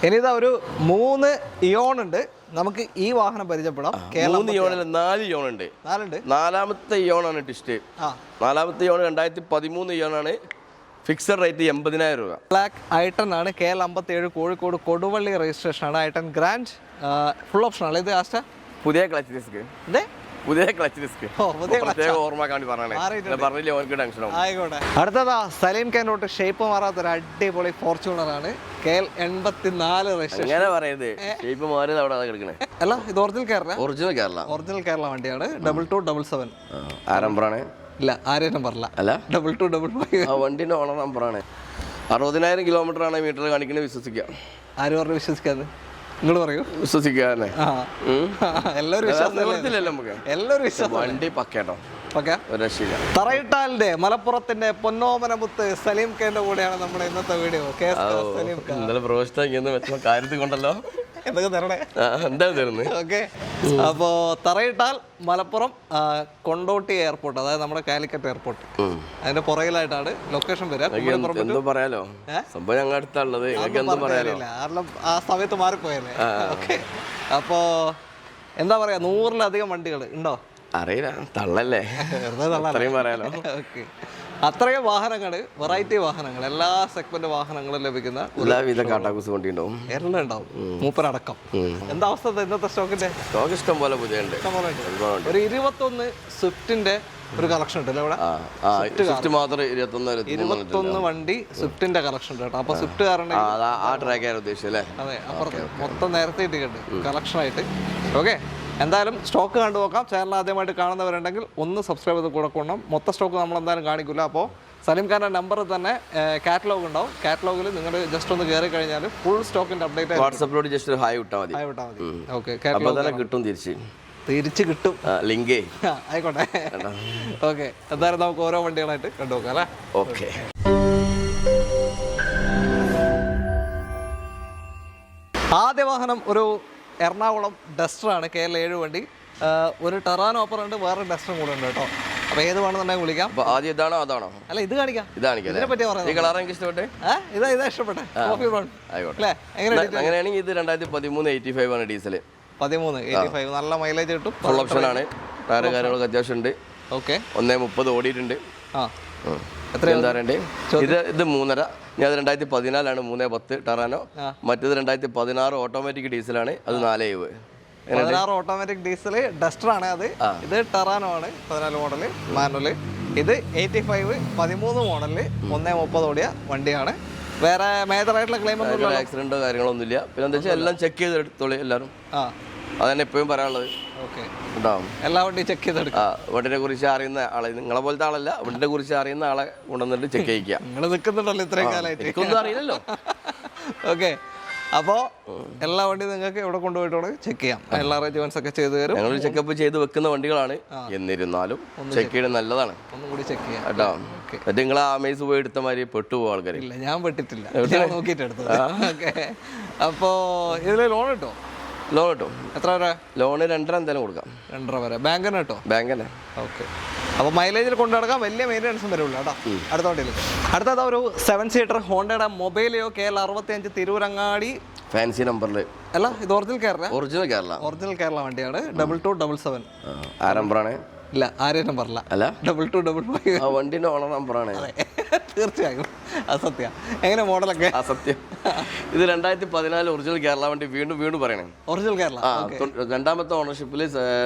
ഇനി ഇതാ ഒരു 3 ഇയോൺ ഉണ്ട്. നമുക്ക് ഈ വാഹനം പരിചയപ്പെടാം. 3 ഇയോണിൽ 4 ഇയോൺ ഉണ്ട്. 4 നാലാമത്തെ ഇയോണാണ് ടിസ്റ്റ്. നാലാമത്തെ ഇയോൺ 2013 ഇയോണാണ്. ഫിക്സഡ് റേറ്റ് 80,000 രൂപ. ബ്ലാക്ക് ഐട്ടൺ ആണ്. KL57 കോഴിക്കോട് കൊടുവള്ളി രജിസ്ട്രേഷൻ ആണ്. ഐട്ടൺ ഗ്രാൻഡ് ഫുൾ ഓപ്ഷൻ ആണ്. ഇത് ആസ്റ്റ പുതിയ ക്ലച്ച് ഡിസ്ക്. പുതിയ ക്ലച്ച് ഡിസ്ക് പ്രത്യേക ഓർമ്മക്കാണ്ടി പറഞ്ഞില്ലേ ഓർക്ക് ടെൻഷൻ ആവും. ആയിക്കോട്ടെ. അടുത്തതാ സലീം ഖാനോട്ട് ഷേപ്പ് മാറാത്തൊരു അടിപൊളി ഫോർച്യൂണർ ആണ്. KL84 registration. അങ്ങനെ പറയുന്നത് ഷേപ്പ് മാറിയത് അവിടെ കിടക്കണേ അല്ല, ഇത് ഒറിജിനൽ കേരള. ഒറിജിനൽ കേരള വണ്ടിയാണ്. 2277 നമ്പറാണ്. ഇല്ല, ആരെയും നമ്പറില്ല. അല്ല, 2255 ആ വണ്ടിന്റെ ഓണർ നമ്പറാണ്. 60,000 കിലോമീറ്റർ ആണ് മീറ്റർ കാണിക്കുന്നത്. വിശ്വസിക്കാം. ആര് പറഞ്ഞു വിശ്വസിക്കാന്ന്? നിങ്ങൾ പറയൂ. വിശ്വസിക്കാന്നെ എല്ലാവരും വിശ്വാസം. വണ്ടി പക്കേട്ടോ. തറയിട്ടാലിന്റെ മലപ്പുറത്തിന്റെ പൊന്നോമന മുത്ത് സലീം ഖാന്റെ കൂടെയാണ് നമ്മുടെ ഇന്നത്തെ വീഡിയോ. ഇന്നലെ പ്രോത്സാഹിക്കുന്ന കാര്യത്തിൽ കൊണ്ടല്ലോ എന്തൊക്കെ തരണേ. എന്താ തരുന്നത്? ഓക്കെ. അപ്പോ തറയിട്ടാൽ മലപ്പുറം കൊണ്ടോട്ടി എയർപോർട്ട്, അതായത് നമ്മുടെ കാലിക്കറ്റ് എയർപോർട്ട്, അതിന്റെ പുറകിലായിട്ടാണ് ലൊക്കേഷൻ വരിക. എന്തോ പറയാലോ, സംഭവം ഞങ്ങൾ അടുത്തുള്ളത്. കാരണം ആ സമയത്ത് മാറിപ്പോയല്ലേ. ഓക്കെ. അപ്പോ എന്താ പറയാ, 100-ലധികം വണ്ടികൾ ഉണ്ടോ? അറിയില്ല, തള്ളല്ലേ പറയാലോ. ഓക്കെ. അത്രയും വാഹനങ്ങൾ, വെറൈറ്റി വാഹനങ്ങൾ, എല്ലാ സെഗ്മെന്റ് വാഹനങ്ങളും ലഭിക്കുന്ന എല്ലാവിധ കാട്ടാക്കൂസ് വണ്ടി ഉണ്ടാവും. എല്ലാം ഉണ്ടാവും, മൂപ്പരടക്കം. എന്താ അവസ്ഥ ഇന്നത്തെ സ്റ്റോക്കിന്റെ? സ്റ്റോക്ക് ഇഷ്ടം പോലെ പുതിയ ഒരു 21 സ്വിഫ്റ്റിന്റെ ഒരു കളക്ഷൻ ഉണ്ടല്ലോ ഇവിടെ. 21 വണ്ടി സ്വിഫ്റ്റിന്റെ കളക്ഷൻ ഉണ്ട് കേട്ടോ. അപ്പൊ സ്വിഫ്റ്റ് കാരണം അതെ, അപ്പുറത്ത് മൊത്തം നേരത്തെ ഇട്ടിട്ടുണ്ട് കളക്ഷൻ ആയിട്ട്. ഓക്കെ. എന്തായാലും സ്റ്റോക്ക് കണ്ടു നോക്കാം. ചാനൽ ആദ്യമായിട്ട് കാണുന്നവരുണ്ടെങ്കിൽ ഒന്ന് സബ്സ്ക്രൈബ് ചെയ്ത് കൂടെ കൊണ്ടു. മൊത്തം സ്റ്റോക്ക് നമ്മൾ എന്തായാലും കാണിക്കില്ല. അപ്പോൾ സലീം ഖാൻ്റെ നമ്പർ തന്നെ കാറ്റലോഗ് ഉണ്ടാവും. കാറ്റലോഗിൽ നിങ്ങൾ ജസ്റ്റ് ഒന്ന് കയറി കഴിഞ്ഞാൽ ഫുൾ സ്റ്റോക്കിന്റെ അപ്ഡേറ്റ് വാട്സാപ്പിലോട്ട് ജസ്റ്റ് ഹായ് വിട്ടാൽ മതി. ഓക്കെ. കിട്ടും, തിരിച്ച് കിട്ടും ലിങ്ക്. ആയിക്കോട്ടെ. ഓക്കെ. എന്തായാലും നമുക്ക് ഓരോ വണ്ടികളായിട്ട് കണ്ടുനോക്കാം അല്ലേ. ഓക്കെ. ആദ്യ വാഹനം ഒരു എറണാകുളം ഡസ്റ്ററാണ്. KL7 വണ്ടി. ഒരു ടെറാനോ ഓപ്പർ ഉണ്ട്, വേറെ ഡസ്റ്ററും കൂടെ ഉണ്ട് കേട്ടോ. അപ്പൊ ഏത് വേണമെന്നുണ്ടെങ്കിൽ വിളിക്കാം. ആദ്യം ഇതാണോ അതാണോ? അല്ല, ഇത് കാണിക്കാം. ഇതിനെ പറ്റി ഇഷ്ടപ്പെട്ടെ? ഇതാ ഇഷ്ടപ്പെട്ടെ. അങ്ങനെയാണെങ്കിൽ ഇത് 2013 85 ആണ് ഡീസൽ. 1385 നല്ല മൈലേജ് കിട്ടും. ഫുൾ ഓപ്ഷൻ ആണ്. ടയർ കാര്യങ്ങളൊക്കെ അത്യാവശ്യം ഉണ്ട്. ഓക്കെ. 130 ഓടിയിട്ടുണ്ട്. എന്താ പറയണ്ടേ, ഇത് 3.5. ഞാൻ 2014 310 ടെറാനോ. മറ്റേത് 2016 ഓട്ടോമാറ്റിക് ഡീസലാണ്. അത് 4.7. 16 ഓട്ടോമാറ്റിക് ഡീസൽ ഡസ്റ്റർ ആണ് അത്. ഇത് ടെറാനോ ആണ്, 14 മോഡല് മാനുവല്. ഇത് 85 13 മോഡല് 130 ഓടിയ വണ്ടിയാണ്. വേറെ മേജർ ആയിട്ടുള്ള ക്ലെയിം ഒന്നും ആക്സിഡന്റോ കാര്യങ്ങളൊന്നും ഇല്ല. പിന്നെ എന്താ വെച്ചാൽ എല്ലാം ചെക്ക് ചെയ്തെടുത്തോളൂ എല്ലാവരും. അതന്നെ എപ്പോഴും പറയാനുള്ളത്. ഉണ്ടാവും. എല്ലാ വണ്ടിയും ചെക്ക് ചെയ്തെടുക്കുക. വണ്ടിനെ കുറിച്ച് അറിയുന്ന ആളെ, നിങ്ങളെ പോലത്തെ ആളല്ല, വണ്ടിനെ കുറിച്ച് അറിയുന്ന ആളെ കൊണ്ടുവന്നിട്ട് ചെക്ക് ചെയ്യിക്കുക. നിങ്ങൾ നിൽക്കുന്നുണ്ടല്ലോ ഇത്രയും കാലമായിട്ട്. എനിക്കൊന്നും അറിയില്ലല്ലോ. ഓക്കെ. അപ്പോൾ എല്ലാ വണ്ടിയും നിങ്ങൾക്ക് ഇവിടെ കൊണ്ടുപോയിട്ടാണ് ചെക്ക് ചെയ്യാം. എല്ലാ അറേഞ്ച്മെന്റ്സ് ഒക്കെ ചെയ്തു തരും. ഞങ്ങൾ ചെക്കപ്പ് ചെയ്ത് വെക്കുന്ന വണ്ടികളാണ്. എന്നിരുന്നാലും ചെക്ക് ചെയ്യണത് നല്ലതാണ്. ഒന്നും കൂടി ചെക്ക് ചെയ്യാം കേട്ടോ. എന്നിട്ട് നിങ്ങൾ ആമേസ് പോയി എടുത്ത മാതിരി പെട്ടുപോകും ആൾക്കാർ. ഇല്ല, ഞാൻ പെട്ടിട്ടില്ല, നോക്കിയിട്ട് എടുത്തത്. ഓക്കെ. അപ്പോൾ ഇതിൽ ലോൺ കിട്ടുമോ? ലോൺ കിട്ടും. എത്ര വരെ? ലോണ് 2.5 എന്തായാലും കൊടുക്കാം. 2.5 വരെ ബാങ്കിന് കേട്ടോ. ബാങ്കന്നെ. ഓക്കെ. അപ്പോൾ മൈലേജിൽ കൊണ്ടു നടക്കാം, വലിയ മെയിൻ്റെനൻസും വരുള്ളൂ കേട്ടോ. അടുത്ത വണ്ടിയിൽ അടുത്തത് ഒരു 7 സീറ്റർ ഹോണ്ടയുടെ മൊബൈലിയോ KL65 തിരൂരങ്ങാടി ഫാൻസി നമ്പറിൽ. അല്ല, ഇത് ഒറിജിനൽ കേരള. ഒറിജിനൽ കേരള വണ്ടിയാണ്. 2277 നമ്പറാണ്. ഇല്ല, ആരെയും നമ്പറില്ല. അല്ല, 2255 വണ്ടിന്റെ ഓണർ നമ്പറാണ്. തീർച്ചയായും അസത്യം. എങ്ങനെ മോഡലൊക്കെ? അസത്യം. ഇത് 2014 ഒറിജിനൽ കേരള വണ്ടി. വീണ്ടും പറയണേ, ഒറിജിനൽ കേരള. രണ്ടാമത്തെ ഓണർഷിപ്പിൽ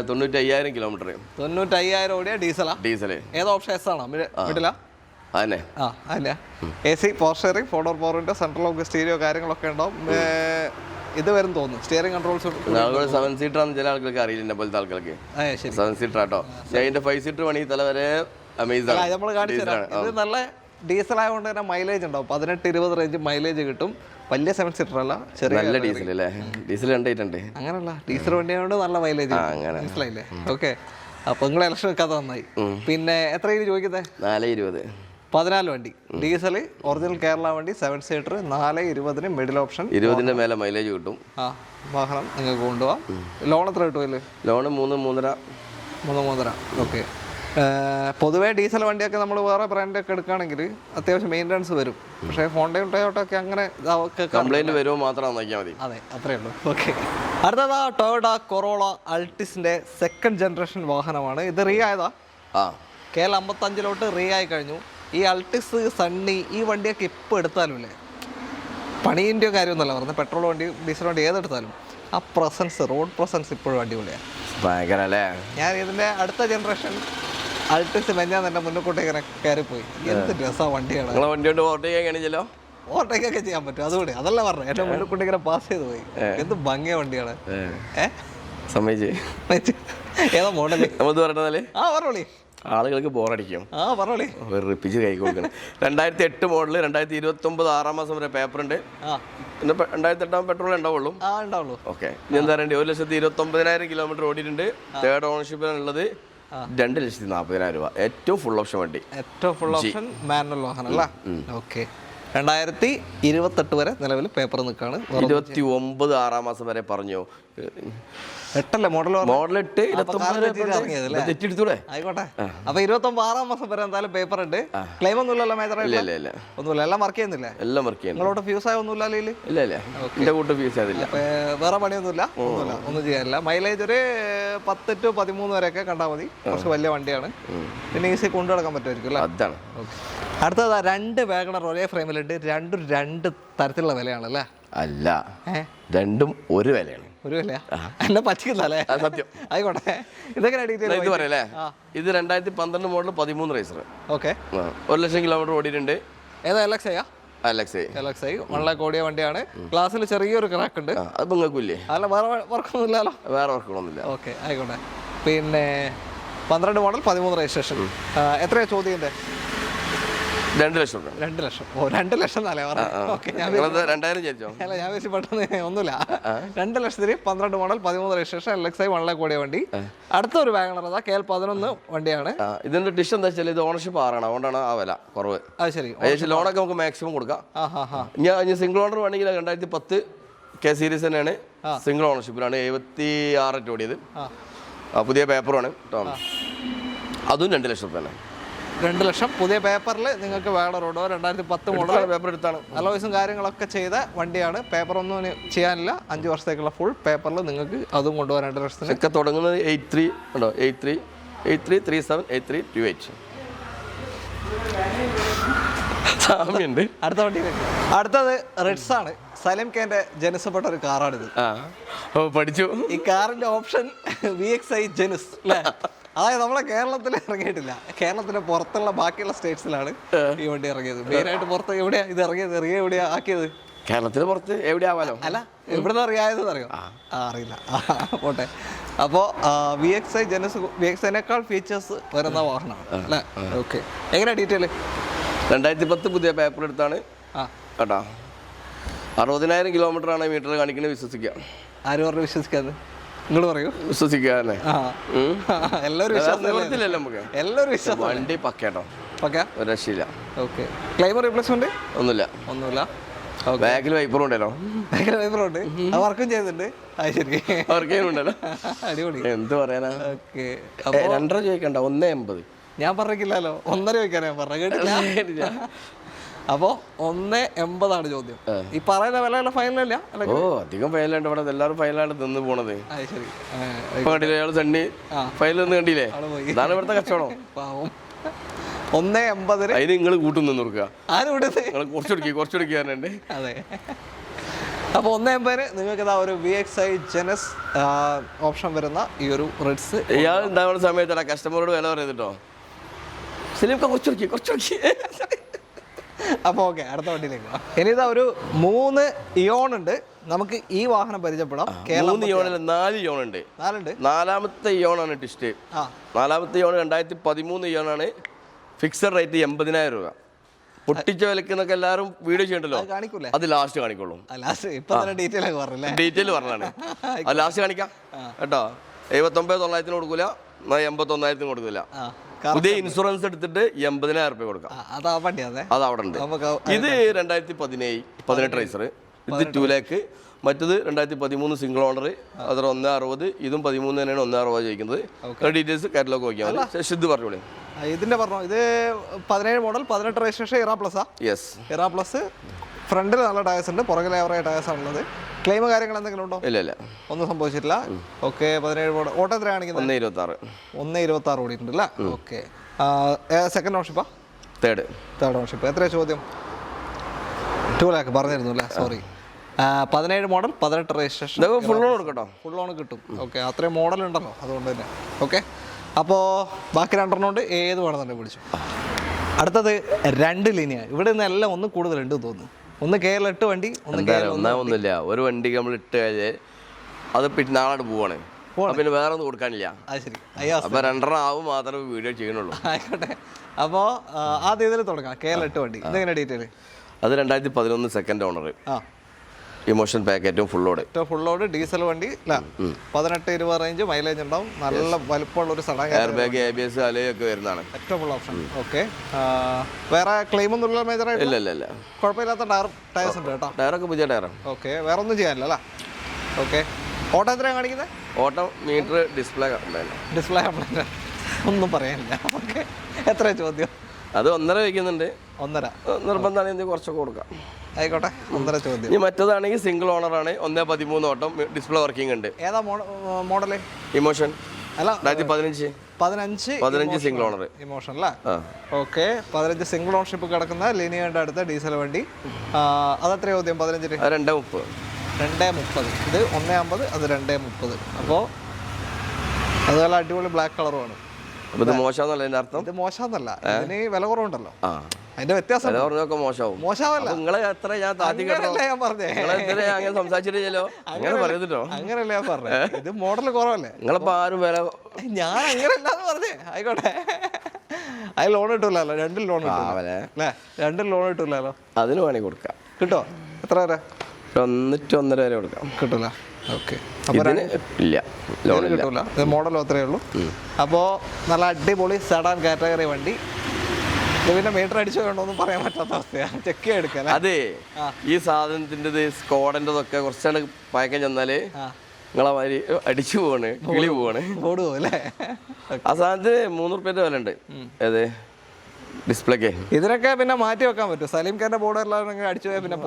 95,000 കിലോമീറ്റർ. 95,000 ഓടിയ ഡീസല്. ഏത് ഓപ്ഷൻ? എസ് ആണോ? മിഡിലാ? അതന്നെ. അല്ല, AC power sharing, 4 door central lock stereo കാര്യങ്ങളൊക്കെ ഉണ്ടാവും. ഇത് വരും തോന്നുന്നു. Steering controls. 7 സീറ്റർ ആണെന്ന് ചില ആൾക്കാർക്ക് അറിയില്ല, എന്നെ പോലത്തെ ആൾക്കാർക്ക്. 7 സീറ്റർ ആട്ടോ. അതിന്റെ 5 സീറ്റർ പണി തല വരെ അമേസിംഗ്. നമ്മൾ കാണിച്ചു തരാം. ഇത് നല്ല ഡീസൽ ആയതുകൊണ്ട് തന്നെ മൈലേജ് ഉണ്ടാവും. 18-20 റേഞ്ച് മൈലേജ് കിട്ടും. വലിയ 7 സീറ്റർ അല്ല, ചെറിയ നല്ല ഡീസൽ അല്ലേ. ഡീസൽ കണ്ടിട്ടുണ്ട്. അങ്ങനല്ല, ഡീസൽ വണ്ടിയായതുകൊണ്ട് നല്ല മൈലേജ്. മനസ്സിലായില്ലേ? ഓക്കെ. അപ്പൊ നിങ്ങൾ ഇലക്ഷൻ വെക്കാതെ നന്നായി. പിന്നെ എത്ര ചോദിക്കുന്നത്? 4.20. 14 വണ്ടി ഡീസൽ, ഒറിജിനൽ കേരള വണ്ടി, 7 സീറ്റർ, 4.20 മിഡിൽ ഓപ്ഷൻ. 20ന്റെ മേലെ മൈലേജ് കിട്ടും. വാഹനം നിങ്ങൾക്ക് കൊണ്ടുപോകാം. ലോൺ എത്ര കിട്ടുമല്ലോ? ലോണ് 3.5. 3.5. ഓക്കെ. പൊതുവേ ഡീസൽ വണ്ടിയൊക്കെ നമ്മൾ വേറെ ബ്രാൻഡൊക്കെ എടുക്കുകയാണെങ്കിൽ അത്യാവശ്യം മെയിൻ്റനൻസ് വരും. പക്ഷേ ഹോണ്ടയും ടൊയോട്ടയൊക്കെ അങ്ങനെ കംപ്ലൈന്റ് വരുമോ മാത്രം നോക്കിയാൽ മതി. അതെ, അത്രയേ ഉള്ളൂ. ഓക്കെ, അടുത്തതാ ടൊയോട്ട കൊറോള അൾട്ടിസിൻ്റെ സെക്കൻഡ് ജനറേഷൻ വാഹനമാണ്. ഇത് റീ ആയതാ, KL 55 റീ ആയി കഴിഞ്ഞു. ഈ അൾട്ടിസ്, സണ്ണി, ഈ വണ്ടിയൊക്കെ ഇപ്പോൾ എടുത്താലും ഇല്ലേ, പണീൻ്റെ കാര്യമൊന്നുമല്ല പറഞ്ഞത്, പെട്രോൾ വണ്ടി ഡീസൽ വണ്ടി ഏതെടുത്താലും ആ പ്രസൻസ്, റോഡ് പ്രസൻസ് ഇപ്പോഴും അടിപൊളിയാണ്. ഭയങ്കര അല്ലേ. ഞാൻ ഇതിൻ്റെ അടുത്ത ജനറേഷൻ അൾട്ടിസ് മെഞ്ഞാൻ തന്നെ മുന്നോട്ട് ഇങ്ങനെ കയറിപ്പോയി. എന്ത് രസമാണ് വണ്ടിയാണ്. വണ്ടി കൊണ്ട് ഓവർടേക്ക് കാണിച്ചല്ലോ, ഓവർടേക്കൊക്കെ ചെയ്യാൻ പറ്റും. അതുകൂടി അതല്ല പറഞ്ഞു, എൻ്റെ മുന്നോട്ട് ഇങ്ങനെ പാസ് ചെയ്ത് പോയി. എന്ത് ഭംഗിയ വണ്ടിയാണ്. സമ്മതിച്ച് ഏതാ മോഡല് നമ്മൾ പറഞ്ഞാലേ പറഞ്ഞോളി, ആളുകൾക്ക് ബോറടിക്കും. പറഞ്ഞോളി, റിപ്പിച്ച് കൈ കൊടുക്കണം. 2008 മോഡല്, 2029 6 മാസം വരെ പേപ്പർ ഉണ്ട്. പിന്നെ 2008 പെട്രോൾ ഉണ്ടാവുള്ളൂ. ഓക്കെ, ഇനി എന്താ പറയണ്ടേ, 1,29,000 കിലോമീറ്റർ ഓടിയിട്ടുണ്ട്. തേർഡ് ഓണർഷിപ്പിലുള്ളത് 2,40,000 രൂപ. ഏറ്റവും ഫുൾ ഓപ്ഷൻ വണ്ടി, ഏറ്റവും ഫുൾ ഓപ്ഷൻ മാനുവൽ വാഹനം അല്ലേ. ഓക്കെ, 2028 വരെ നിലവിൽ പേപ്പർ നിൽക്കാണ്. 29 6 മാസം വരെ പറഞ്ഞു. 8 മോഡൽ 8 തെറ്റെടുത്തൂടെ. ആയിക്കോട്ടെ, അപ്പൊ 29 6 മാസം വരെ എന്തായാലും പേപ്പർ ഉണ്ട്. ക്ലെയിം ഒന്നുമില്ലല്ലോ മേജർ? ഒന്നുമില്ല, എല്ലാം വർക്ക് ചെയ്യുന്നില്ല. എല്ലാം വർക്ക് ചെയ്യുന്നു. നിങ്ങളോട് ഫ്യൂസ് ആയ ഒന്നുമില്ല? ഇല്ല, എന്റെ കൂട്ട് ഫ്യൂസ് ആയതില്ല. വേറെ പണിയൊന്നുമില്ല, ഒന്നും ചെയ്യാനില്ല. മൈലേജ് ഒരു 10 to 13 വരെയൊക്കെ കണ്ടാൽ മതി. കുറച്ച് വലിയ വണ്ടിയാണ്, പിന്നെ ഈസി കൊണ്ടു നടക്കാൻ പറ്റുമായിരിക്കും അല്ലേ. അതാണ്. അടുത്തതാ 2 വാഗണർ ഒരേ ഫ്രെയിമിലുണ്ട്. രണ്ടും 2 തരത്തിലുള്ള വിലയാണല്ലേ? അല്ല, രണ്ടും ഒരു വിലയാണ്. ഒരു വില എന്നെ പറ്റിക്കുന്നല്ലേ? സത്യം. ആയിക്കോട്ടെ, ഇതൊക്കെ ഇത് പറയല്ലേ. ഇത് 2012 മോഡൽ 13 റേസർ. ഓക്കെ, 1,00,000 കിലോമീറ്റർ ഓടിയിട്ടുണ്ട്. ഏതാ? LXi 1 lakh ഓടിയ വണ്ടിയാണ്. ഗ്ലാസ്സിൽ ചെറിയൊരു ക്രാക്ക് ഉണ്ട്. അത് നിങ്ങൾക്കില്ലേ? അല്ല, വേറെ വർക്കൊന്നുമില്ലല്ലോ. വേറെ വർക്കൊന്നുമില്ല. ഓക്കെ, ആയിക്കോട്ടെ. പിന്നെ 12 മോഡൽ 13 രജിസ്ട്രേഷൻ. എത്രയാ ചോദ്യം? 2 ലക്ഷം രൂപ. 2 ലക്ഷം. 2 ലക്ഷം എന്നല്ലേ പറഞ്ഞത്? ഓക്കെ, ഞാൻ 2000 ചോദിച്ചോ? അല്ല, ഞാൻ വെച്ച് പെട്ടെന്ന് ഒന്നുമില്ല. 2 ലക്ഷത്തിന് 12 മോഡൽ 13 രജിസ്ട്രേഷൻ LXi 1 lakh ഓടിയ വണ്ടി. അടുത്തൊരു വാഗണർ അതാ KL 11 വണ്ടിയാണ്. ഇതിന്റെ ഡിഷ് എന്താ വെച്ചാൽ ഇത് ഓണർഷിപ്പ് 6 ആണ്, അതുകൊണ്ടാണ് ആ വില കുറവ്. അത് ശരി. ലോണൊക്കെ നമുക്ക് മാക്സിമം കൊടുക്കാം. ഞാൻ സിംഗിൾ ഓണർ വേണമെങ്കിൽ 2010 K സീരീസ് തന്നെയാണ്. സിംഗിൾ ഓണർഷിപ്പിലാണ് 76 ഓടിയത്. പുതിയ പേപ്പറാണ് കേട്ടോ. അതും 2 ലക്ഷം രൂപ തന്നെ. 2 ലക്ഷം പുതിയ പേപ്പറിൽ നിങ്ങൾക്ക് വാഗണർ ഓടോ. 2010 മോഡൽ പേപ്പർ എടുത്താണ്. അലോയ്സും കാര്യങ്ങളൊക്കെ ചെയ്ത വണ്ടിയാണ്. പേപ്പർ ഒന്നും ചെയ്യാനില്ല. 5 വർഷത്തേക്കുള്ള ഫുൾ പേപ്പറിൽ നിങ്ങൾക്ക് അതും കൊണ്ടുപോകാൻ 2 ലക്ഷത്തിന്. ഒക്കെ തുടങ്ങുന്നത് 83 ഉണ്ടോ? 8337 8328. സാമ്യമുണ്ട്. അടുത്ത വണ്ടിയിലേക്ക്. അടുത്തത് റെഡ്സ് ആണ്. സലീം ഖാന്റെ ജനിസപ്പെട്ട ഒരു കാറാണിത്. പഠിച്ചു. ഈ കാറിന്റെ ഓപ്ഷൻ VXi ജെനുസ് അല്ലേ? അതായത് നമ്മളെ കേരളത്തിൽ ഇറങ്ങിയിട്ടില്ല. കേരളത്തിന് പുറത്തുള്ള ബാക്കിയുള്ള സ്റ്റേറ്റ്സിലാണ് ഈ വണ്ടി ഇറങ്ങിയത്. മെയിനായിട്ട് പുറത്ത് എവിടെയാ ഇത് ഇറങ്ങിയത്? എവിടെയാ ആക്കിയത്? കേരളത്തിന് പുറത്ത് എവിടെയാവാലോ. അല്ല, എവിടുന്ന് അറിയാതെന്ന് അറിയോ? അറിയില്ല, പോട്ടെ. അപ്പോൾ VXi ജെനുസ് VXiനേക്കാൾ ഫീച്ചേഴ്സ് വരുന്ന വാഹനമാണ് അല്ലേ? ഓക്കെ, എങ്ങനെയാ ഡീറ്റെയിൽ? 2010 പുതിയ പേപ്പർ എടുത്താണ് കേട്ടോ. 60,000 കിലോമീറ്റർ ആണ് മീറ്റർ കാണിക്കുന്നത്. വിശ്വസിക്കാം. ആര് പറഞ്ഞു വിശ്വസിക്കാന്ന്? നിങ്ങൾ പറയൂ. വിശ്വസിക്കാല്ലേ? എല്ലാവരും എല്ലാവരും വിശ്വാസം. വണ്ടി പക്കേട്ടോ, ഒരു രക്ഷയില്ല. ഓക്കെ, ക്ലൈമർ റീപ്ലേസ്മെന്റ് ഒന്നുമില്ല. ബാക്കിൽ വൈപ്പറും ഉണ്ടല്ലോ. ബാക്കിൽ വൈപ്പറുണ്ട്, അത് വർക്കും ചെയ്യുന്നുണ്ട്. അത് ശരി, വർക്ക് ചെയ്യുന്നുണ്ടല്ലോ. അടിപൊളി. എന്ത് പറയാനാ? ഓക്കെ, 2.5 ചോദിക്കണ്ട, 1.80. ഞാൻ പറഞ്ഞില്ലല്ലോ, 1.5 ചോദിക്കാനാ പറഞ്ഞ, കേട്ടില്ല. അപ്പോ 1.80 ചോദ്യം. ഈ പറയുന്ന വില ഫൈനലല്ല? ഓ, അധികം ഫൈനലുണ്ട് ഇവിടെ. എല്ലാവരും ഫൈനലാണ് നിന്ന് പോണത്. കണ്ടില്ലേ അയാൾ തണ്ണി ഫൈനലൊന്നും കണ്ടില്ലേ? ഇതാണ് ഇവിടുത്തെ കച്ചവടം. 1.80 അതിന് നിങ്ങൾ കൂട്ടും നിന്ന് കൊടുക്കുക. ആരും കുറച്ചെടുക്കാറുണ്ട്. അതെ, അപ്പോൾ 1.80 നിങ്ങൾക്ക് ഇതാ ഒരു VXi ജെനസ് ഓപ്ഷൻ വരുന്ന ഈ ഒരു റെഡ്സ്. ഇയാൾ ഉണ്ടാവുന്ന സമയത്തല്ല കസ്റ്റമറോട് വില പറയുന്നുട്ടോ. സിലിംക കുറച്ചെടുക്കി. അപ്പോൾ ഓക്കെ, അടുത്ത വണ്ടിയിലേക്ക്. ഇനി ഇതാ ഒരു 3 ഇയോൺ ഉണ്ട്. നമുക്ക് ഈ വാഹനം പരിചയപ്പെടാം. 3 ഇയോണിൽ 4 ഇയോൺ ഉണ്ട്. 4ാമത്തെ ഇയോണാണ് ടിസ്റ്റ്. 4ാമത്തെ ഇയോൺ 2013 ഇയോണാണ്. ഫിക്സഡ് റേറ്റ് 80,000 രൂപ. പൊട്ടിച്ച വിലക്കെന്നൊക്കെ എല്ലാവരും വീഡിയോ ചെയ്യണ്ടല്ലോ, അത് ലാസ്റ്റ് കാണിക്കുള്ളൂ. ഡീറ്റെയിൽ പറഞ്ഞാണ് അത് ലാസ്റ്റ് കാണിക്കാം കേട്ടോ. 79,900 കൊടുക്കൂല, 81,000 കൊടുക്കില്ല. പുതിയ ഇൻഷുറൻസ് എടുത്തിട്ട് 80,000 രൂപ കൊടുക്കാം. അത് അവിടെ ഉണ്ട്. ഇത് 2018 റേസർ. ഇത് 2 ലാക്ക്. മറ്റത് 2013 സിംഗിൾ ഓണർ, അത്ര 160. ഇതും 13 തന്നെയാണ് 160 ചോദിക്കുന്നത്. ഡീറ്റെയിൽസ് കാറ്റലോഗ് നോക്കിയാൽ മതി. ശുദ്ധ പറഞ്ഞോളൂ. ഇതിന്റെ പറഞ്ഞോ, ഇത് 17 മോഡൽ 18 രജിസ്ട്രേഷൻ ഇറ പ്ലസ്. യെസ്, ഇറ പ്ലസ്. ഫ്രണ്ടിൽ നല്ല ടയർസ് ഉണ്ട്, പുറകിൽ ഏവറേജ് ടയർസ് ആണുള്ളത്. ക്ലെയിം കാര്യങ്ങൾ എന്തെങ്കിലും ഉണ്ടോ? ഇല്ല, ഒന്നും സംഭവിച്ചിട്ടില്ല. ഓക്കെ. 17 മോഡൽ. ഓട്ടോ എത്ര കാണിക്കുന്നത്? 126 ഓടിയിട്ടുണ്ട് അല്ലേ? ഓക്കെ. സെക്കൻഡ് ഓൺഷിപ്പാ? Third ownership. എത്ര ചോദ്യം? 2 ലാക്ക് പറഞ്ഞിരുന്നു അല്ലേ? Sorry. 17 model 18 registration. Full loan കൊടുക്കട്ടോ? ഫുൾ ലോൺ കിട്ടും. ഓക്കെ. അത്രയും മോഡൽ ഉണ്ടല്ലോ, അതുകൊണ്ട് തന്നെ. ഓക്കെ. അപ്പോൾ ബാക്കി 2 ഉണ്ട്. ഏത് വേണമെന്നുണ്ടെങ്കിൽ പിടിച്ചു. അടുത്തത് 2 ലിനിയ. ഇവിടെ നിന്ന് എല്ലാം ഒന്നും കൂടുതലുണ്ട് തോന്നുന്നു. ഒന്ന് KL 8 വണ്ടി, ഒന്നുമില്ല. ഒരു വണ്ടി നമ്മൾ ഇട്ട് കഴിഞ്ഞാൽ അത് പിന്നെ നാളെ പോവാണ്, പിന്നെ വേറെ ഒന്നും കൊടുക്കാനില്ല. അപ്പൊ 2 ആവും മാത്രമേ വീഡിയോ ചെയ്യണുള്ളൂ. ആയിക്കോട്ടെ. അപ്പോൾ ആദ്യം ഇതിൽ തുടങ്ങാം. KL 8 വണ്ടി ഇതെങ്ങനെ ഡീറ്റെയിൽ? അത് 2011 സെക്കൻഡ് ഓണർ. ഇമോഷൻ പാക്കേറ്റും ഫുൾ ലോഡ് ഡീസൽ വണ്ടി. 18-20 റേഞ്ച് മൈലേജ് ഉണ്ടാവും. നല്ല വലുപ്പമുള്ള ഒരു സഡൻ. എയർ ബാഗ്, ABS, അലയൊക്കെ വരുന്നതാണ്. ഏറ്റവും ഫുൾ ഓപ്ഷൻ. ഓക്കെ. വേറെ ക്ലെയിം ഒന്നും മേജർ ആയിട്ട്? ഇല്ല. കുഴപ്പമില്ലാത്ത ടയർസ് ഉണ്ട് കേട്ടോ. ടയറൊക്കെ പുതിയ ടയറാണ്. ഓക്കെ. വേറെ ഒന്നും ചെയ്യാനില്ല അല്ലേ? ഓക്കെ. ഓട്ടോ എത്രയാണ് കാണിക്കുന്നത്? ഓട്ടോ മീറ്റർ ഡിസ്പ്ലേ കംപ്ലൈന്റ് ഒന്നും പറയാനില്ല. ഓക്കെ. എത്ര ചോദ്യം? അത് 1.5 വയ്ക്കുന്നുണ്ട്. 1.5 നിർബന്ധമാണെങ്കിൽ കുറച്ചൊക്കെ കൊടുക്കാം. ആയിക്കോട്ടെ. 1.5 ചോദ്യം. ഈ മറ്റേതാണെങ്കിൽ സിംഗിൾ ഓണറാണ്. 1.13 ഓട്ടം, ഡിസ്പ്ലേ വർക്കിംഗ് ഉണ്ട്. ഏതാ മോഡല്? ഇമോഷൻ. അല്ല, 2015 സിംഗിൾ ഓണർ. ഇമോഷൻ അല്ലേ? ഓക്കെ. 15 സിംഗിൾ ഓണർഷിപ്പ് കിടക്കുന്ന ലിനിയയുടെ അടുത്ത ഡീസൽ വണ്ടി. അതെത്ര ചോദ്യം? 15. 2.30. 2.30. ഇത് 1.50, അത് 2.30. അപ്പോൾ അത് നല്ല അടിപൊളി ബ്ലാക്ക് കളറുമാണ്. ഇത് മോശമെന്നല്ല അതിന്റെ അർത്ഥം? ഇത് മോശമെന്നല്ല, ഇതിന് വില കുറവുണ്ടല്ലോ, അതിന്റെ വ്യത്യാസം. മോശമല്ല. ഞാൻ പറഞ്ഞേ അങ്ങനല്ല ഞാൻ പറഞ്ഞേ. ഇത് മോഡൽ കുറവല്ലേ? നിങ്ങളിപ്പോ ആരും വില ഞാൻ അങ്ങനല്ലാന്ന് പറഞ്ഞേ. ആയിക്കോട്ടെ. അതിൽ ലോൺ കിട്ടൂലല്ലോ. 2 ലോൺ കിട്ടൂലേ? 2 ലോൺ കിട്ടൂലല്ലോ. അതിന് വേണമെങ്കിൽ കൊടുക്കാം. കിട്ടോ? എത്ര വരെ? 1.5 വരെ കൊടുക്കാം. കിട്ടൂല? ഓക്കെ. ഇല്ല, ലോൺ കിട്ടൂല. ഇത് മോഡലും അത്രയേ ഉള്ളൂ. അപ്പോൾ നല്ല അടിപൊളി സെഡാൻ കാറ്റഗറി വണ്ടി. ഇത് പിന്നെ മീറ്റർ അടിച്ചു വേണ്ടോന്നും പറയാൻ പറ്റാത്ത അവസ്ഥയാണ്. ചെക്ക് എടുക്കാം. അതെ, ഈ സാധനത്തിൻ്റെ സ്കോഡിൻ്റെതൊക്കെ കുറച്ചാണ് പയക്കം ചെന്നാല് നിങ്ങളെ മാതിരി അടിച്ചു പോവാണ്, കിളി പോവാണ്, ഓടുപോല്ലേ. ആ സാധനത്തിന് 3 റുപ്യൻ്റെ വില ഉണ്ട്. അതെ, ഡിസ്പ്ലേക്ക്. ഇതിനൊക്കെ പിന്നെ മാറ്റി വെക്കാൻ പറ്റും. സലീം ഖാന്റെ ബോർഡ് എല്ലാം അടിച്ചു പോയാൽ പിന്നെ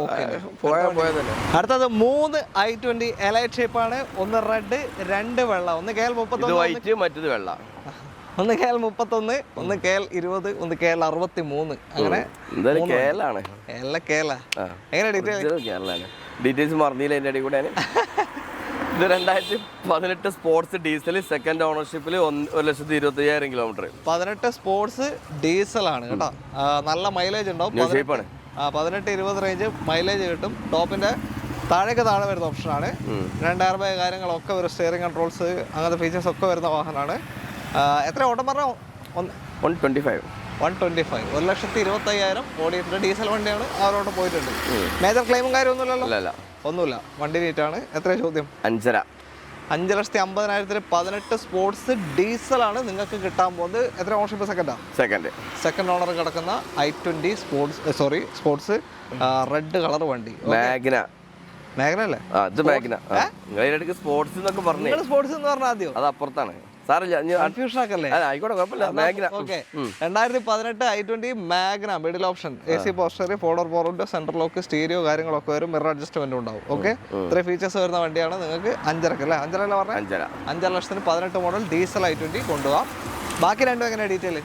പോയതല്ലേ. അടുത്തത് 3 i20 എലൈറ്റ് ഷേപ്പാണ്. 1 റെഡ്, 2 വെള്ള. ഒന്ന് KL 31, മറ്റേത് വെള്ള. ഒന്ന് KL 31, ഒന്ന് KL 20, ഒന്ന് KL 63. അങ്ങനെ എല്ലാം KL. എങ്ങനെ ഡീറ്റെയിൽസ് മറന്നില്ല അതിൻ്റെ അടി കൂടെ. ഇത് 2018 സ്പോർട്സ് ഡീസൽ സെക്കൻഡ് ഓണർഷിപ്പിൽ 1,25,000 കിലോമീറ്റർ. 18 സ്പോർട്സ് ഡീസലാണ് കേട്ടോ. നല്ല മൈലേജ് ഉണ്ടാവും. 18-20 റേഞ്ച് മൈലേജ് കിട്ടും. ടോപ്പിന്റെ താഴെ വരുന്ന ഓപ്ഷനാണ്. 2 എയർ ബാഗ് കാര്യങ്ങളൊക്കെ വരും. സ്റ്റിയറിംഗ് കൺട്രോൾസ് അങ്ങനത്തെ ഫീച്ചേഴ്സ് ഒക്കെ വരുന്ന വാഹനമാണ്. എത്ര ഓട്ടം പറഞ്ഞാൽ? 125. 1,25,000 ഓടിയിട്ടുണ്ട്. ഡീസൽ വണ്ടിയാണ്. അവരോട്ട് പോയിട്ടുണ്ട്. മേജർ ക്ലെയിമും കാര്യമൊന്നുമില്ലല്ലോ? ഒന്നുമില്ല. വണ്ടി നീറ്റാണ്. എത്ര ചോദ്യം? 5.5. 5,50,000 18 സ്പോർട്സ് ഡീസലാണ് നിങ്ങൾക്ക് കിട്ടാൻ പോകുന്നത്. എത്ര ഓണർഷിപ്പ്? സെക്കൻഡ് ഓണർ കിടക്കുന്ന i20 സ്പോർട്സ് റെഡ് കളർ വണ്ടി. മാഗ്ന അല്ലേ? സ്പോർട്സ് എന്നൊക്കെ പറഞ്ഞു. സ്പോർട്സ് എന്ന് പറഞ്ഞാൽ ആദ്യം അത് അപ്പുറത്താണ്. കൺഫ്യൂഷൻ ആക്കല്ലേ? 2018 i20 Magna middle option. AC പോസ്റ്റർ, 4 door power window, central lock, stereo കാര്യങ്ങളൊക്കെ വരും. മിറർ അഡ്ജസ്റ്റ്മെന്റ് ഉണ്ടാവും. ഓക്കെ. ഇത്രയും ഫീച്ചേഴ്സ് വരുന്ന വണ്ടിയാണ്. നിങ്ങൾക്ക് 5.5 അല്ലേ? 5.5 പറഞ്ഞാൽ 5,00,000 18 മോഡൽ ഡീസൽ i20 കൊണ്ടുപോകാം. ബാക്കി രണ്ടും എങ്ങനെ ഡീറ്റെയിൽ?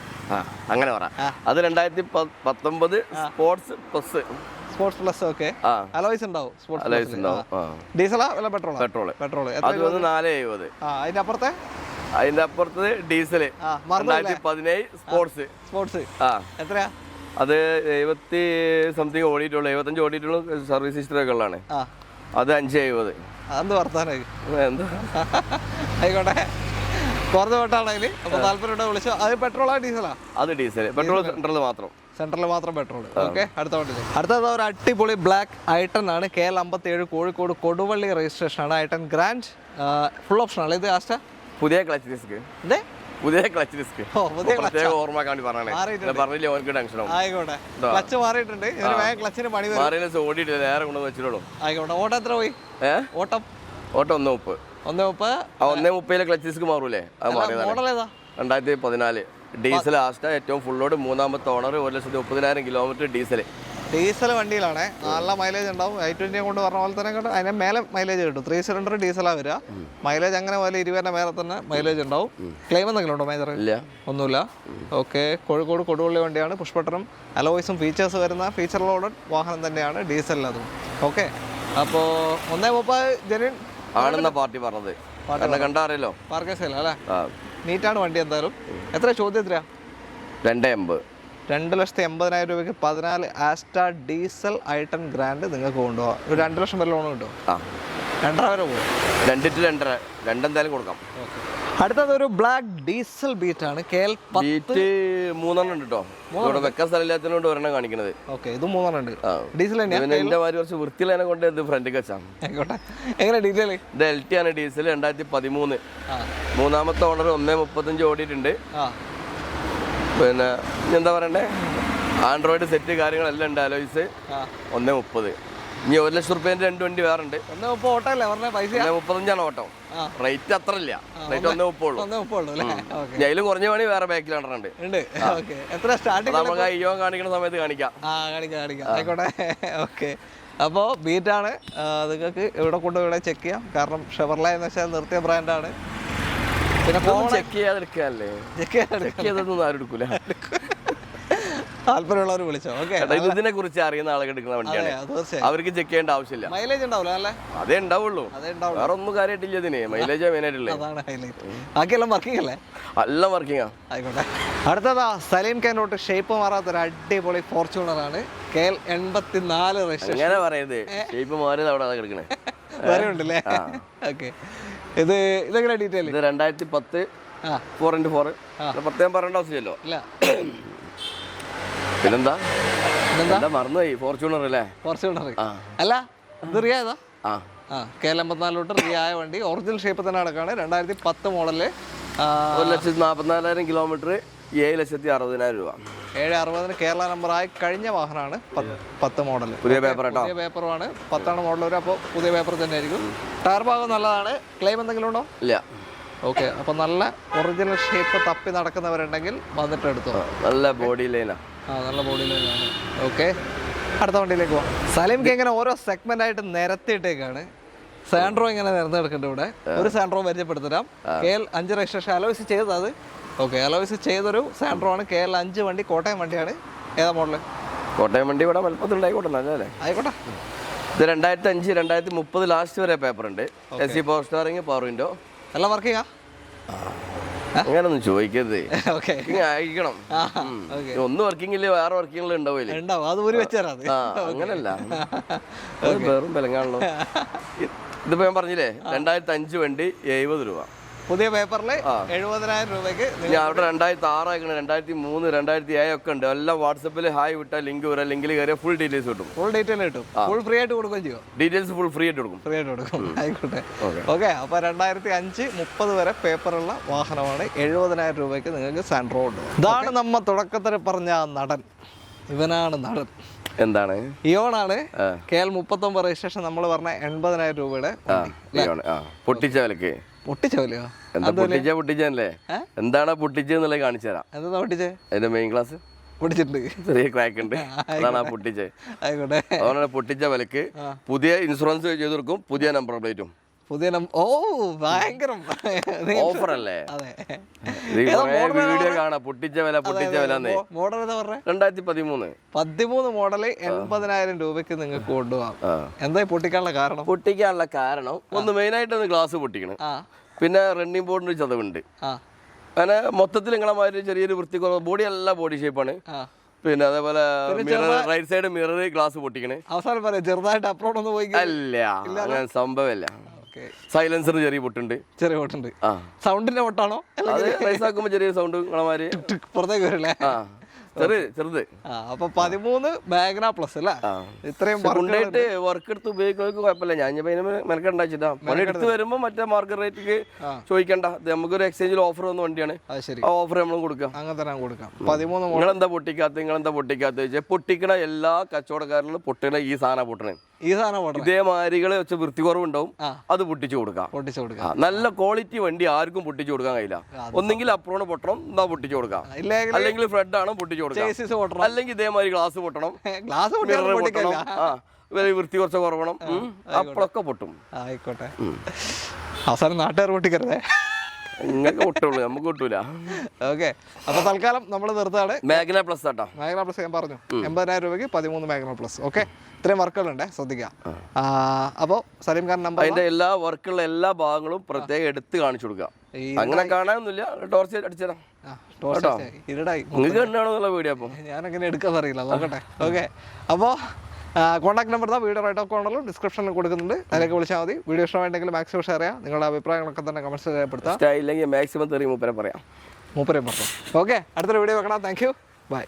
അങ്ങനെ പറയാം. അത് 2019 സ്പോർട്സ് പ്ലസ്. ഓക്കെ. അലോയ്സ് ഉണ്ടാവും. ഡീസലാ അല്ല പെട്രോൾ? പെട്രോൾ. 470. അതിന്റെ അപ്പുറത്ത് ഡീസല് 2017 സ്പോർട്സ്. എത്രയാ? അത് 70 സംതിങ് ഓടിയിട്ടുള്ളൂ. 75 ഓടിയിട്ടുള്ളൂ. സർവീസ് ഹിസ്റ്ററി ഒക്കെ ഉള്ളതാണ്. അത് 570. അതെന്ത് വർത്താനം? ആയിക്കോട്ടെ. കുറഞ്ഞ പെട്ടാണെങ്കിൽ അപ്പൊ 40 രൂപ വിളിച്ചോ. അത് പെട്രോളാ ഡീസലാ? അത് ഡീസൽ. പെട്രോൾ സെൻട്രലിൽ മാത്രം പെട്രോൾ. ഓക്കെ. അടുത്തത് ഒരു അടിപൊളി ബ്ലാക്ക് i10 ആണ്. KL 57 കോഴിക്കോട് കൊടുവള്ളി രജിസ്ട്രേഷൻ ആണ്. i10 ഗ്രാൻഡ് ഫുൾ ഓപ്ഷൻ ആണ്. ഇത് ആസ്റ്റ പുതിയ ക്ലച്ച് ഡിസ്ക്. പുതിയ ക്ലച്ച് ഡിസ്ക് പുതിയ പ്രത്യേക ഓർമ്മക്കാൻ വേണ്ടി പറഞ്ഞേ പറഞ്ഞില്ലേ ഓർക്ക് ടെൻഷനോ ആയിക്കോട്ടെ. ക്ലച്ച് മാറിയിട്ടുണ്ട്, ക്ലച്ചിന് പണി മാറിയ ഓടിയിട്ടില്ല, നേരെ കൊണ്ടുവന്ന് വെച്ചിട്ടുള്ളൂ. ആയിക്കോട്ടെ. ഓട്ടം എത്ര പോയി? ഓട്ടം 1:30. 1:30 ക്ലച്ച് ഡിസ്ക് മാറൂലേ? അത് മാറിയതാണ്. മോഡൽ ഏതാ? 2014 ഡീസൽ ആസ്റ്റ, ഏറ്റവും ഫുൾ ലോഡ്, 3ാമത്തെ ഓണർ, 1,30,000 കിലോമീറ്റർ ഡീസൽ വണ്ടിയിലാണ്. നല്ല മൈലേജ് ഉണ്ടാവും. i20 കൊണ്ട് പറഞ്ഞ പോലെ തന്നെ അതിന് മേലെ മൈലേജ് കിട്ടും. 3 സിലിണ്ടർ ഡീസലാണ് വരിക. മൈലേജ് അങ്ങനെ പോലെ 20 മേലെ തന്നെ മൈലേജ് ഉണ്ടാവും. ക്ലെയിം എന്തെങ്കിലും ഉണ്ടോ മേജർ? ഇല്ല, ഒന്നുമില്ല. ഓക്കെ. കോഴിക്കോട് കൊടുവള്ളി വണ്ടിയാണ്. പുഷ്പട്ടനും അലോയ്സും ഫീച്ചേഴ്സ് വരുന്ന ഫീച്ചർ ലോഡഡ് വാഹനം തന്നെയാണ്, ഡീസൽ അതും. ഓക്കെ. അപ്പോൾ 1:30 ജെന്യൂൻ ആണെന്ന പാർട്ടി പറഞ്ഞത് കണ്ടറിയല്ലോ. പാർക്കേഴ്സ് അല്ലേ? നീറ്റാണ് വണ്ടി. എന്തായാലും എത്ര ചോദ്യം? എത്രയാ? 2.80. 2,80,000 രൂപയ്ക്ക് 14 ആസ്റ്റ ഡീസൽ i10 ഗ്രാൻഡ് നിങ്ങൾക്ക് കൊണ്ടുപോകാം. ഒരു 2 ലക്ഷം വരെ ലോൺ കിട്ടും. 2.5 വരെ പോകും. 2 to 2.5 എന്തായാലും കൊടുക്കാം. അടുത്തത് ഒരു ബ്ലാക്ക് ഡീസൽ ബീറ്റ് ആണ്. ബീറ്റ് 3 ഉണ്ട് കേട്ടോ. ഇവിടെ വെക്കാൻ സ്ഥലമില്ലാത്തതുകൊണ്ട് ഒരെണ്ണം കാണിക്കുന്നത്. ഓക്കെ, ഇത് 3 ഉണ്ട്. ഡീസൽ തന്നെയാണ്. എന്റെ മാതിരി കുറച്ച് വൃത്തിയിലെ കൊണ്ട് ഇത് ഫ്രണ്ടിൽ വെച്ചാണ്. ആയിക്കോട്ടെ. എങ്ങനെ ഡീറ്റെയിൽ? ഇത് LT ആണ്, ഡീസൽ 2013. 3ാമത്തെ ഓണർ, 1:35 ഓടിയിട്ടുണ്ട്. പിന്നെ എന്താ പറയണ്ടേ, ആൻഡ്രോയിഡ് സെറ്റ് കാര്യങ്ങളെല്ലാം ഉണ്ട്. അലോയ്സ് 1:30. ഇനി 1 ലക്ഷം റുപ്യേന്റെ 2 വണ്ടി വേറെ ഉണ്ട്. 1:30 ഓട്ടോ അല്ലേ പറഞ്ഞ? പൈസ 1:35 ഓട്ടോ. റേറ്റ് അത്ര ഇല്ല, റേറ്റ് 1:30 അതിലും കുറഞ്ഞ പണി വേറെ ബാക്കിൽ കണ്ടിട്ടുണ്ട്. നമുക്ക് അയ്യോ കാണിക്കുന്ന സമയത്ത് കാണിക്കാം. ആയിക്കോട്ടെ. ഓക്കെ. അപ്പോൾ ബീറ്റാണ്. നിങ്ങൾക്ക് ഇവിടെ കൊണ്ട് ഇവിടെ ചെക്ക് ചെയ്യാം. കാരണം ഷെവർലെ എന്ന് വെച്ചാൽ നിർത്തിയ ബ്രാൻഡാണ്. പിന്നെ ചെക്ക് ചെയ്യാതിരിക്കല്ലേ, ചെക്ക് ചെയ്തൊന്നും ആരും എടുക്കൂല. താല്പര്യമുള്ളവർ വിളിച്ചോ. ഓക്കെ. ഇതിനെ കുറിച്ച് അറിയുന്ന ആളുകൾ എടുക്കുന്ന വണ്ടിയാണ്, അവർക്ക് ചെക്ക് ചെയ്യേണ്ട ആവശ്യമില്ല. മൈലേജ് ഉണ്ടാവില്ല അല്ലേ? അതേ ഉണ്ടാവുള്ളൂ, വേറെ ഒന്നും കാര്യമായിട്ടില്ല. ഇതിന് മൈലേജ് മെയിൻ ആയിട്ടുള്ളത്. ബാക്കിയെല്ലാം വർക്കിംഗ് അല്ലേ? എല്ലാം വർക്കിംഗ്. ആയിക്കോട്ടെ. അടുത്തതാ സലീം ഖാനോട്ട് ഷേപ്പ് മാറാത്തൊരു അടിപൊളി ഫോർച്യൂണർ ആണ്. KL 84 registration. എങ്ങനെ പറയുന്നത്? ഷേപ്പ് മാറിയത് അവിടെ കിടക്കണേ വേറെ ഉണ്ടല്ലേ? ഓക്കെ. ഇതെങ്ങനെ ഡീറ്റെയിൽ? ഇത് 2010 4x4. പ്രത്യേകം പറയേണ്ട ആവശ്യമില്ലല്ലോ. ഇല്ല. പിന്നെന്താ മറന്നുപോയി. ഫോർച്യൂണർ അല്ലേ? ഫോർച്യൂണർ അല്ല, ഇത് റിയ ഏതാ? KL 84 റിയ ആയ വണ്ടി. ഒറിജിനൽ ഷേപ്പ് തന്നെ നടക്കാണ്. 2010 മോഡല്. 1,44,000 കിലോമീറ്റർ, 7,60,000 രൂപ. 760 കേരള നമ്പറായി കഴിഞ്ഞ വാഹനമാണ്. 10 മോഡൽ. പുതിയ പേപ്പർ കേട്ടോ. പുതിയ പേപ്പറുമാണ്. 10 മോഡൽ വരും. അപ്പോൾ പുതിയ പേപ്പർ തന്നെ ആയിരിക്കും. ടയർ ഭാഗം നല്ലതാണ്. ക്ലെയിം എന്തെങ്കിലും ഉണ്ടോ? ഇല്ല. ഓക്കെ. അപ്പോൾ നല്ല ഒറിജിനൽ ഷേപ്പ് തപ്പി നടക്കുന്നവരുണ്ടെങ്കിൽ വന്നിട്ട് എടുത്തോ. നല്ല ബോഡി ലൈനാ. നല്ല ബോഡി ലൈനാണ്. ഓക്കെ. അടുത്ത വണ്ടിയിലേക്ക് പോകാം. സലീംക്ക് ഇങ്ങനെ ഓരോ സെഗ്മെന്റ് ആയിട്ട് നിരത്തിയിട്ടേക്കാണ്. സാൻഡ്രോ ഇങ്ങനെ നിരന്നെടുക്കുന്നുണ്ട് ഇവിടെ. ഒരു സാൻഡ്രോ പരിചയപ്പെടുത്തരാം. KL 5 registration. അലോയ്സ് ചെയ്തത്. ഓക്കെ. അലോയ്സ് ചെയ്തൊരു സാൻഡ്രോ ആണ്. KL 5 വണ്ടി. കോട്ടയം വണ്ടിയാണ്. ഏതാ മോഡല്? കോട്ടയം വണ്ടി ഇവിടെ മലപ്പുറത്ത് ഉണ്ടായിക്കോട്ടെ. ആയിക്കോട്ടെ. ഇത് 2005 2030 ലാസ്റ്റ് വരെ പേപ്പർ ഉണ്ട്. AC power steering, power window എല്ലാം വർക്കിംഗ്. അങ്ങനൊന്നും ചോദിക്കരുത്. അയക്കണം. ഒന്ന് വർക്കിംഗ് ഇല്ല, വേറെ വർക്കിംഗ് ഉണ്ടാവില്ലേ? അങ്ങനല്ല, വേറും ബലങ്ങാണല്ലോ. ഇതിപ്പോ ഞാൻ പറഞ്ഞില്ലേ, 2005 വണ്ടി 70 രൂപ. പുതിയ പേപ്പറിൽ 70,000 രൂപയ്ക്ക്. അവിടെ 2006 ആയിക്കണേ, 2003 2007 ഒക്കെ ഉണ്ട്. എല്ലാം വാട്സപ്പിൽ ഹായ് വിട്ടാൽ ലിങ്ക് വരാം. ലിങ്കിൽ കയറിയാൽ ഫുൾ ഡീറ്റെയിൽസ് കിട്ടും. ഫുൾ ഡീറ്റെയിൽ കിട്ടും. ഫുൾ ഫ്രീ ആയിട്ട് കൊടുക്കുകയും ചെയ്യും. ഡീറ്റെയിൽസ് ഫുൾ ഫ്രീ ആയിട്ട് കൊടുക്കും. ആയിക്കോട്ടെ. ഓക്കെ. അപ്പോൾ 2005 30 വരെ പേപ്പറുള്ള വാഹനമാണ്. 70,000 രൂപയ്ക്ക് നിങ്ങൾക്ക് സാൻഡ്രോ ഉണ്ട്. ഇതാണ് നമ്മ തുടക്കത്തിൽ പറഞ്ഞ നടൻ. ഇവനാണ് നടൻ. എന്താണ്? ഇയോണാണ്. KL 39 registration. നമ്മൾ പറഞ്ഞ 80,000 രൂപയുടെ പൊട്ടിച്ച വിലക്ക്. പൊട്ടിച്ച വിലയോ? പൊട്ടിച്ചല്ലേ? എന്താണ് പൊട്ടിച്ചെന്നുള്ളത് കാണിച്ചു തരാം. എന്താ പൊട്ടിച്ചേ? അതിന്റെ മെയിൻ ക്ലാസ് പൊട്ടിച്ചിട്ടുണ്ട്. ചെറിയ ക്രാക്ക് ഉണ്ട്. അതാണ് ആ പൊട്ടിച്ചേ. ആയിക്കോട്ടെ. അതുകൊണ്ടാണ് പൊട്ടിച്ച വിലക്ക് പുതിയ ഇൻഷുറൻസ് ചെയ്ത് കൊടുക്കും, പുതിയ നമ്പർ പ്ലേറ്റും. പുതിയ ഭയങ്കര ഓഫർ അല്ലേ? വീഡിയോ കാണാം. പൊട്ടിച്ച വില മോഡൽ എന്താ പറഞ്ഞത്? 2013 മോഡല് 80,000 രൂപയ്ക്ക് നിങ്ങൾക്ക് കൊണ്ടുപോകാം. എന്താ പൊട്ടിക്കാനുള്ള കാരണം? ഒന്ന് മെയിൻ ആയിട്ട് ഒന്ന് ഗ്ലാസ് പൊട്ടിക്കണം. പിന്നെ റണ്ണിങ് ബോർഡിന് ചതവുണ്ട്. അങ്ങനെ മൊത്തത്തിൽ നിങ്ങളെ ചെറിയൊരു വൃത്തി കുറവ്. ബോഡി അല്ല, ബോഡി ഷേപ്പാണ്. പിന്നെ അതേപോലെ റൈറ്റ് സൈഡ് മിറർ ഗ്ലാസ് പൊട്ടിക്കണേ. അവസാനം പറയാം, ചെറുതായിട്ട് അപ്രോഡ് ഒന്ന് പോയി. അല്ല, അങ്ങനെ സംഭവമല്ല. സൈലൻസർ ചെറിയ പൊട്ടുണ്ട്. സൗണ്ടിന്റെ പൊട്ടാണോ? റൈസാക്കുമ്പോ ചെറിയ സൗണ്ട് പുറത്തേക്ക് വരില്ലേ? ചെറുത്. അപ്പൊ 13 മാഗ്ന പ്ലസ് അല്ലേ? ഇത്രയും കൊണ്ടുപോയിട്ട് വർക്ക് എടുത്ത് ഉപയോഗിക്കുന്നവർക്ക് കുഴപ്പമില്ല. ഞാൻ മെനക്കെണ്ടാച്ചിട്ടാ പണി എടുത്ത് വരുമ്പോ മറ്റേ മാർക്കറ്റ് റേറ്റ് ചോദിക്കണ്ട. നമുക്കൊരു എക്സ്ചേഞ്ചിൽ ഓഫർ വന്ന വണ്ടിയാണ്. ആ ഓഫർ നമ്മൾ കൊടുക്കാം. അങ്ങനെ തന്നെ കൊടുക്കാം. 13 നിങ്ങളെന്താ പൊട്ടിക്കാത്ത ചോദിച്ചാൽ പൊട്ടിക്കണ എല്ലാ കച്ചവടക്കാരിലും പൊട്ടണ ഈ സാധനം പൊട്ടണേ. ഇതേ മാരികളെ വെച്ച് വൃത്തി കുറവുണ്ടാവും, അത് പൊട്ടിച്ചു കൊടുക്കാം. നല്ല ക്വാളിറ്റി വണ്ടി ആർക്കും പൊട്ടിച്ചു കൊടുക്കാൻ കഴിയില്ല. ഒന്നെങ്കിൽ അപ്രോണ് പൊട്ടണം, എന്താ പൊട്ടിച്ചു കൊടുക്കാം. അല്ലെങ്കിൽ ഫ്രെഡ് ആണ് പൊട്ടിച്ചു കൊടുക്കാം. അല്ലെങ്കിൽ ഇതേമാതിരി ഗ്ലാസ് പൊട്ടണം, മിറർ പൊട്ടണം, വൃത്തി കുറച്ച് കുറവണം, അപ്പോഴൊക്കെ പൊട്ടും. ആയിക്കോട്ടെ. അവസാനം നാട്ടുകാർ പൊട്ടിക്കരുതേ. നിങ്ങൾക്ക് പൊട്ടുള്ളൂ, നമുക്ക് പൊട്ടൂല. ഓക്കെ, അപ്പൊ തൽക്കാലം നമ്മൾ നിർത്താണ്. മാഗ്ന പ്ലസ് ആട്ടോ. മാഗ്ന പ്ലസ് ഞാൻ പറഞ്ഞു 80,000 രൂപയ്ക്ക് 13 മാഗ്ന പ്ലസ്. ഓക്കെ, ഇത്രയും വർക്കുകളുണ്ട്, ശ്രദ്ധിക്കുക. അപ്പോൾ സലീം ഖാൻ നമ്പർ, അതിന്റെ എല്ലാ വർക്കുള്ള എല്ലാ ഭാഗങ്ങളും പ്രത്യേകം എടുത്ത് കാണിച്ചു കൊടുക്കുക. അങ്ങനെ കാണാനൊന്നുമില്ല, ടോർച്ച് അടിച്ചതാ. നിങ്ങൾക്ക് കണ്ടാണോന്നുള്ള വീഡിയോ. അപ്പോൾ ഞാനങ്ങനെ എടുക്കാൻ അറിയില്ല, നോക്കട്ടെ. ഓക്കെ, അപ്പോൾ contact number video right of കോർണറിലും ഡിസ്ക്രിപ്ഷനിൽ കൊടുക്കുന്നുണ്ട്. അതിലേക്ക് വിളിച്ചാൽ മതി. വീഡിയോ ഇഷ്ടമായിട്ടുണ്ടെങ്കിൽ മാക്സിമം ഷെയർ ചെയ്യാം. നിങ്ങളുടെ അഭിപ്രായങ്ങളൊക്കെ തന്നെ കമന്റ്സ് രേഖപ്പെടുത്താം. ഇല്ലെങ്കിൽ മാക്സിമം തെറി മൂപ്പരെ പറയാം. മൂപ്പരെ പറഞ്ഞു. ഓക്കെ, അടുത്തൊരു വീഡിയോ വെക്കണം. Thank you, by.